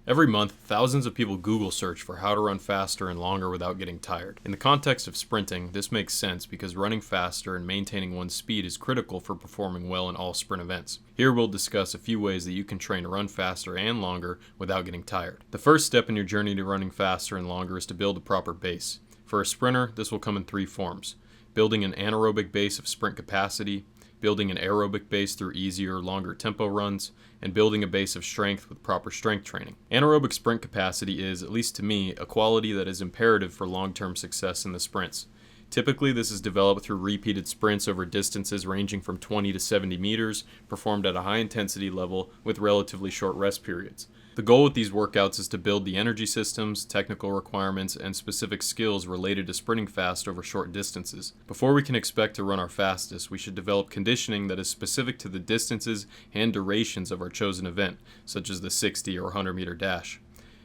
Every month, thousands of people Google search for how to run faster and longer without getting tired. In the context of sprinting, this makes sense because running faster and maintaining one's speed is critical for performing well in all sprint events. Here we'll discuss a few ways that you can train to run faster and longer without getting tired. The first step in your journey to running faster and longer is to build a proper base. For a sprinter, this will come in three forms: building an anaerobic base of sprint capacity, building an aerobic base through easier, longer tempo runs, and building a base of strength with proper strength training. Anaerobic sprint capacity is, at least to me, a quality that is imperative for long-term success in the sprints. Typically, this is developed through repeated sprints over distances ranging from 20 to 70 meters, performed at a high intensity level with relatively short rest periods. The goal with these workouts is to build the energy systems, technical requirements, and specific skills related to sprinting fast over short distances. Before we can expect to run our fastest, we should develop conditioning that is specific to the distances and durations of our chosen event, such as the 60 or 100 meter dash.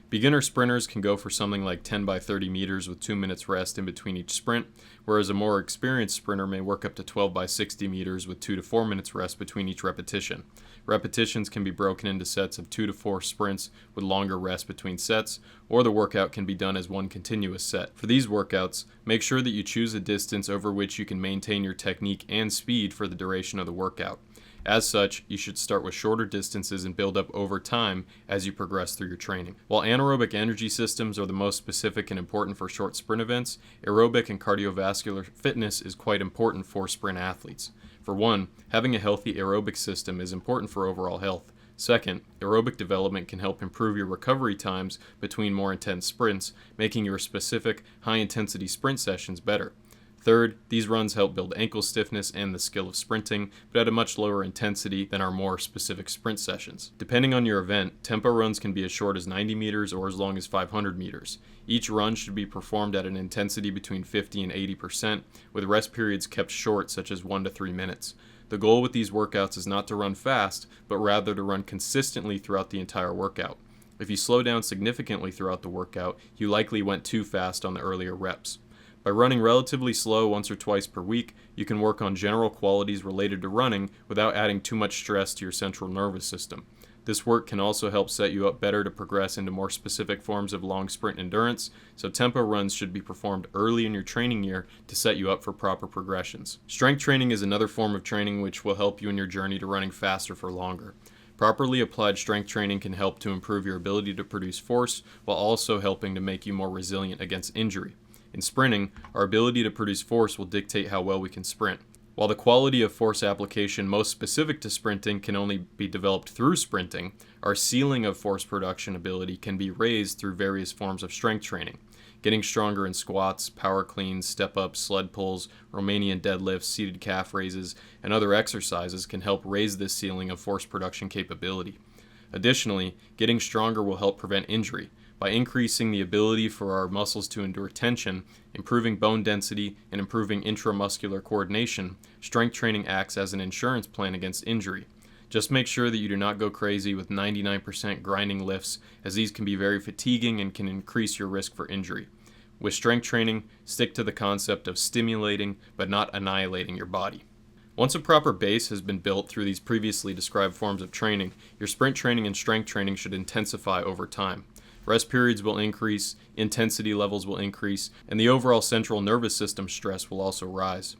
Beginner sprinters can go for something like 10 by 30 meters with 2 minutes rest in between each sprint, whereas a more experienced sprinter may work up to 12 by 60 meters with 2 to 4 minutes rest between each repetition. Repetitions can be broken into sets of 2 to 4 sprints with longer rest between sets, or the workout can be done as one continuous set. For these workouts, make sure that you choose a distance over which you can maintain your technique and speed for the duration of the workout. As such, you should start with shorter distances and build up over time as you progress through your training. While anaerobic energy systems are the most specific and important for short sprint events, aerobic and cardiovascular fitness is quite important for sprint athletes. For one, having a healthy aerobic system is important for overall health. Second, aerobic development can help improve your recovery times between more intense sprints, making your specific, high-intensity sprint sessions better. Third, these runs help build ankle stiffness and the skill of sprinting, but at a much lower intensity than our more specific sprint sessions. Depending on your event, tempo runs can be as short as 90 meters or as long as 500 meters. Each run should be performed at an intensity between 50 and 80%, with rest periods kept short, such as 1 to 3 minutes. The goal with these workouts is not to run fast, but rather to run consistently throughout the entire workout. If you slow down significantly throughout the workout, you likely went too fast on the earlier reps. By running relatively slow once or twice per week, you can work on general qualities related to running without adding too much stress to your central nervous system. This work can also help set you up better to progress into more specific forms of long sprint endurance, so tempo runs should be performed early in your training year to set you up for proper progressions. Strength training is another form of training which will help you in your journey to running faster for longer. Properly applied strength training can help to improve your ability to produce force while also helping to make you more resilient against injury. In sprinting, our ability to produce force will dictate how well we can sprint. While the quality of force application most specific to sprinting can only be developed through sprinting, our ceiling of force production ability can be raised through various forms of strength training. Getting stronger in squats, power cleans, step-ups, sled pulls, Romanian deadlifts, seated calf raises, and other exercises can help raise this ceiling of force production capability. Additionally, getting stronger will help prevent injury. By increasing the ability for our muscles to endure tension, improving bone density, and improving intramuscular coordination, strength training acts as an insurance plan against injury. Just make sure that you do not go crazy with 99% grinding lifts, as these can be very fatiguing and can increase your risk for injury. With strength training, stick to the concept of stimulating but not annihilating your body. Once a proper base has been built through these previously described forms of training, your sprint training and strength training should intensify over time. Rest periods will increase, intensity levels will increase, and the overall central nervous system stress will also rise.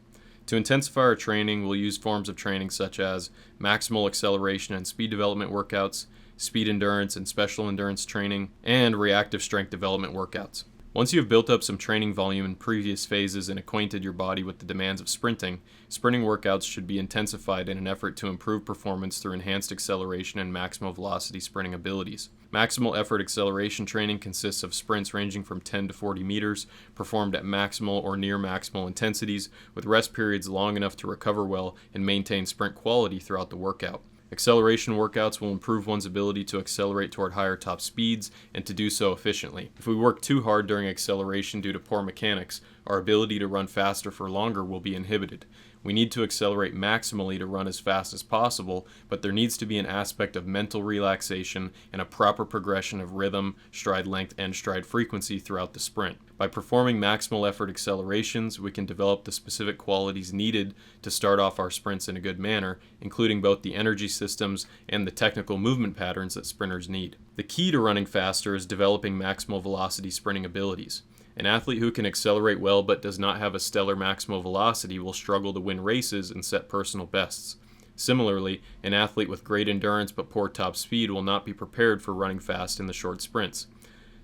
To intensify our training, we'll use forms of training such as maximal acceleration and speed development workouts, speed endurance and special endurance training, and reactive strength development workouts. Once you have built up some training volume in previous phases and acquainted your body with the demands of sprinting workouts should be intensified in an effort to improve performance through enhanced acceleration and maximal velocity sprinting abilities. Maximal effort acceleration training consists of sprints ranging from 10 to 40 meters, performed at maximal or near maximal intensities, with rest periods long enough to recover well and maintain sprint quality throughout the workout. Acceleration workouts will improve one's ability to accelerate toward higher top speeds and to do so efficiently. If we work too hard during acceleration due to poor mechanics, our ability to run faster for longer will be inhibited. We need to accelerate maximally to run as fast as possible, but there needs to be an aspect of mental relaxation and a proper progression of rhythm, stride length, and stride frequency throughout the sprint. By performing maximal effort accelerations, we can develop the specific qualities needed to start off our sprints in a good manner, including both the energy systems and the technical movement patterns that sprinters need. The key to running faster is developing maximal velocity sprinting abilities. An athlete who can accelerate well but does not have a stellar maximal velocity will struggle to win races and set personal bests. Similarly, an athlete with great endurance but poor top speed will not be prepared for running fast in the short sprints.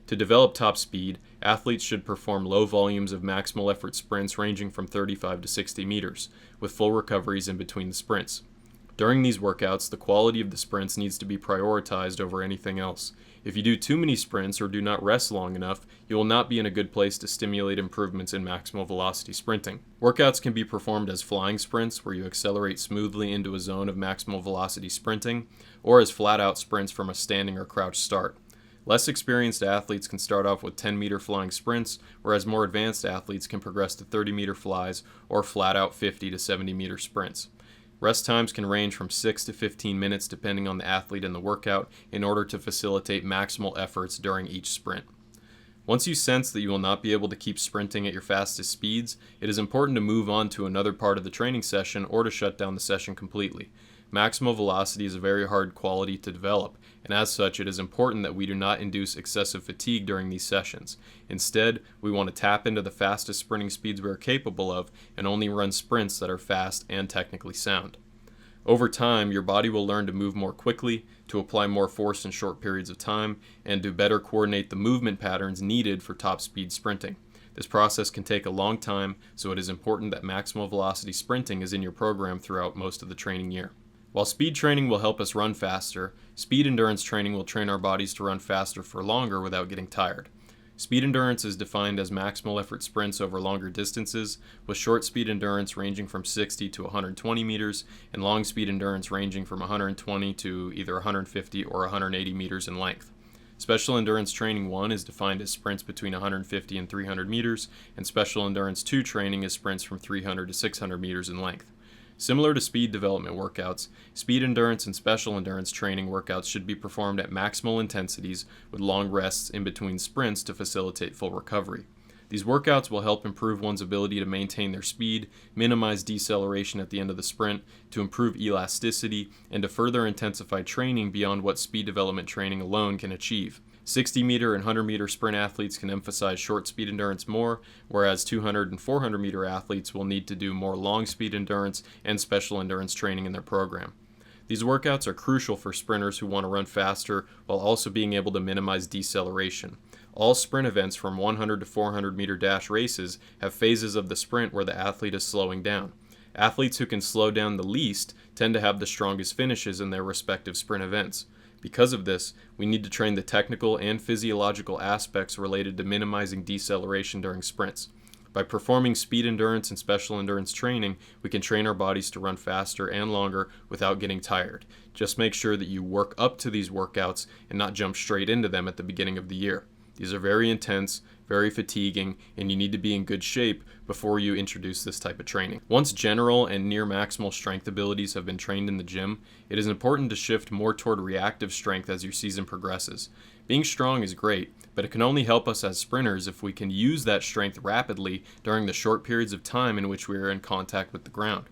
To develop top speed, athletes should perform low volumes of maximal effort sprints ranging from 35 to 60 meters, with full recoveries in between the sprints. During these workouts, the quality of the sprints needs to be prioritized over anything else. If you do too many sprints or do not rest long enough, you will not be in a good place to stimulate improvements in maximal velocity sprinting. Workouts can be performed as flying sprints, where you accelerate smoothly into a zone of maximal velocity sprinting, or as flat-out sprints from a standing or crouched start. Less experienced athletes can start off with 10-meter flying sprints, whereas more advanced athletes can progress to 30-meter flies or flat-out 50 to 70-meter sprints. Rest times can range from 6 to 15 minutes depending on the athlete and the workout in order to facilitate maximal efforts during each sprint. Once you sense that you will not be able to keep sprinting at your fastest speeds, it is important to move on to another part of the training session or to shut down the session completely. Maximal velocity is a very hard quality to develop, and as such it is important that we do not induce excessive fatigue during these sessions. Instead, we want to tap into the fastest sprinting speeds we are capable of and only run sprints that are fast and technically sound. Over time, your body will learn to move more quickly, to apply more force in short periods of time, and to better coordinate the movement patterns needed for top speed sprinting. This process can take a long time, so it is important that maximal velocity sprinting is in your program throughout most of the training year. While speed training will help us run faster, speed endurance training will train our bodies to run faster for longer without getting tired. Speed endurance is defined as maximal effort sprints over longer distances, with short speed endurance ranging from 60 to 120 meters, and long speed endurance ranging from 120 to either 150 or 180 meters in length. Special Endurance Training 1 is defined as sprints between 150 and 300 meters, and Special Endurance 2 training is sprints from 300 to 600 meters in length. Similar to speed development workouts, speed endurance and special endurance training workouts should be performed at maximal intensities with long rests in between sprints to facilitate full recovery. These workouts will help improve one's ability to maintain their speed, minimize deceleration at the end of the sprint, to improve elasticity, and to further intensify training beyond what speed development training alone can achieve. 60-meter and 100-meter sprint athletes can emphasize short speed endurance more, whereas 200 and 400-meter athletes will need to do more long speed endurance and special endurance training in their program. These workouts are crucial for sprinters who want to run faster while also being able to minimize deceleration. All sprint events from 100 to 400-meter dash races have phases of the sprint where the athlete is slowing down. Athletes who can slow down the least tend to have the strongest finishes in their respective sprint events. Because of this, we need to train the technical and physiological aspects related to minimizing deceleration during sprints. By performing speed endurance and special endurance training, we can train our bodies to run faster and longer without getting tired. Just make sure that you work up to these workouts and not jump straight into them at the beginning of the year. These are very intense, very fatiguing, and you need to be in good shape before you introduce this type of training. Once general and near maximal strength abilities have been trained in the gym, it is important to shift more toward reactive strength as your season progresses. Being strong is great, but it can only help us as sprinters if we can use that strength rapidly during the short periods of time in which we are in contact with the ground.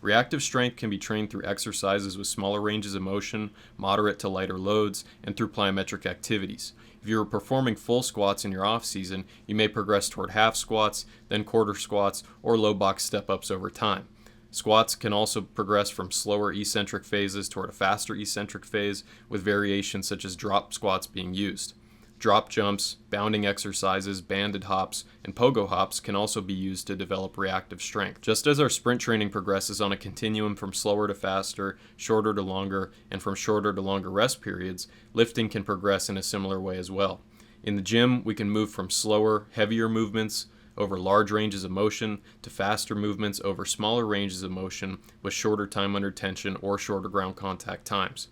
Reactive strength can be trained through exercises with smaller ranges of motion, moderate to lighter loads, and through plyometric activities. If you are performing full squats in your off-season, you may progress toward half squats, then quarter squats, or low box step-ups over time. Squats can also progress from slower eccentric phases toward a faster eccentric phase, with variations such as drop squats being used. Drop jumps, bounding exercises, banded hops, and pogo hops can also be used to develop reactive strength. Just as our sprint training progresses on a continuum from slower to faster, shorter to longer, and from shorter to longer rest periods, lifting can progress in a similar way as well. In the gym, we can move from slower, heavier movements over large ranges of motion to faster movements over smaller ranges of motion with shorter time under tension or shorter ground contact times.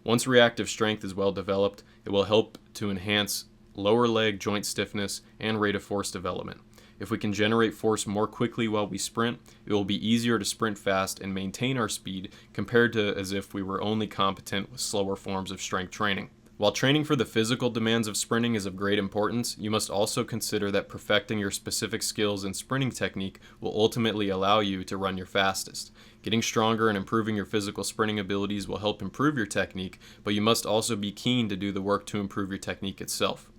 Once reactive strength is well developed, it will help to enhance lower leg joint stiffness and rate of force development. If we can generate force more quickly while we sprint, it will be easier to sprint fast and maintain our speed compared to as if we were only competent with slower forms of strength training. While training for the physical demands of sprinting is of great importance, you must also consider that perfecting your specific skills and sprinting technique will ultimately allow you to run your fastest. Getting stronger and improving your physical sprinting abilities will help improve your technique, but you must also be keen to do the work to improve your technique itself.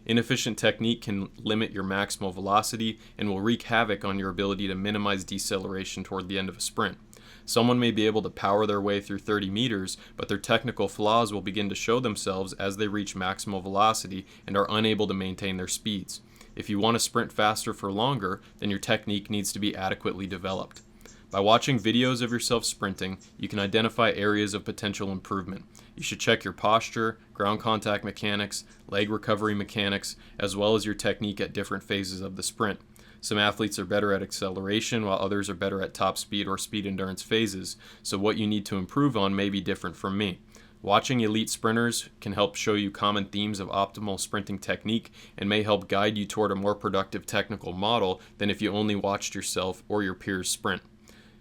Inefficient technique can limit your maximal velocity and will wreak havoc on your ability to minimize deceleration toward the end of a sprint. Someone may be able to power their way through 30 meters, but their technical flaws will begin to show themselves as they reach maximal velocity and are unable to maintain their speeds. If you want to sprint faster for longer, then your technique needs to be adequately developed. By watching videos of yourself sprinting, you can identify areas of potential improvement. You should check your posture, ground contact mechanics, leg recovery mechanics, as well as your technique at different phases of the sprint. Some athletes are better at acceleration, while others are better at top speed or speed endurance phases, so what you need to improve on may be different from me. Watching elite sprinters can help show you common themes of optimal sprinting technique and may help guide you toward a more productive technical model than if you only watched yourself or your peers sprint.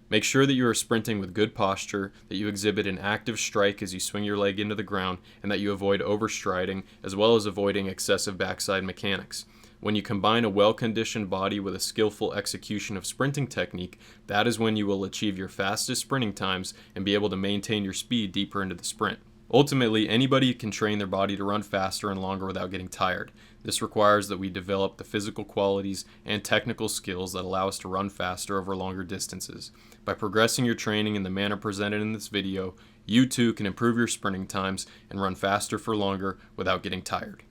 Make sure that you are sprinting with good posture, that you exhibit an active strike as you swing your leg into the ground, and that you avoid overstriding, as well as avoiding excessive backside mechanics. When you combine a well-conditioned body with a skillful execution of sprinting technique, that is when you will achieve your fastest sprinting times and be able to maintain your speed deeper into the sprint. Ultimately, anybody can train their body to run faster and longer without getting tired. This requires that we develop the physical qualities and technical skills that allow us to run faster over longer distances. By progressing your training in the manner presented in this video, you too can improve your sprinting times and run faster for longer without getting tired.